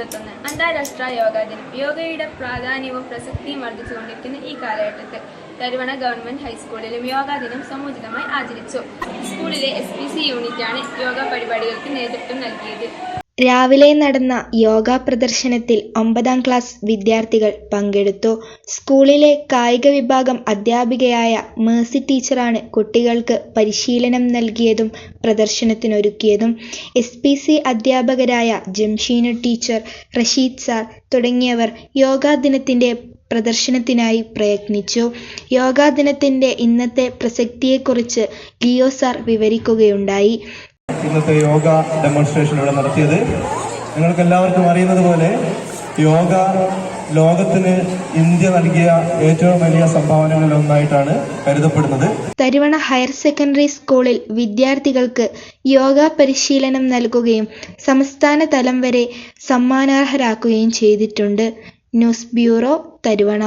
2021 അന്താരാഷ്ട്ര യോഗാ ദിനം. യോഗയുടെ പ്രാധാന്യവും പ്രസക്തിയും വർദ്ധിച്ചുകൊണ്ടിരിക്കുന്ന ഈ കാലഘട്ടത്തിൽ തരുവണ ഗവൺമെന്റ് ഹൈസ്കൂളിലും യോഗാ ദിനം സമുചിതമായി ആചരിച്ചു. സ്കൂളിലെ SPC യൂണിറ്റാണ് യോഗ പരിപാടികൾക്ക് നേതൃത്വം നൽകിയത്. രാവിലെ നടന്ന യോഗ പ്രദർശനത്തിൽ 9ാം ക്ലാസ് വിദ്യാർത്ഥികൾ പങ്കെടുത്തു. സ്കൂളിലെ കായിക വിഭാഗം അധ്യാപികയായ മേഴ്സി ടീച്ചറാണ് കുട്ടികൾക്ക് പരിശീലനം നൽകിയതും പ്രദർശനത്തിനൊരുക്കിയതും. SPC അധ്യാപകരായ ജംഷീന ടീച്ചർ, റഷീദ് സാർ തുടങ്ങിയവർ യോഗാ ദിനത്തിൻ്റെ പ്രദർശനത്തിനായി പ്രയത്നിച്ചു. യോഗാ ദിനത്തിൻ്റെ ഇന്നത്തെ പ്രസക്തിയെക്കുറിച്ച് ലിയോ സാർ വിവരിക്കുകയുണ്ടായി. ഇന്നത്തെ യോഗ ഡെമോൺസ്ട്രേഷൻ ഇവിടെ നടത്തിയത്. നിങ്ങൾക്ക് എല്ലാവർക്കും അറിയുന്നത് പോലെ യോഗ ലോകത്തിന് ഇന്ത്യ നൽകിയ ഏറ്റവും വലിയ സംഭാവനകളിൽ ഒന്നായിട്ടാണ് കരുതപ്പെടുന്നത്. തരുവണ ഹയർ സെക്കൻഡറി സ്കൂളിൽ വിദ്യാർത്ഥികൾക്ക് യോഗ പരിശീലനം നൽകുകയും സംസ്ഥാന തലം വരെ സമ്മാനാർഹരാക്കുകയും ചെയ്തിട്ടുണ്ട്. News bureau, Tharuvana.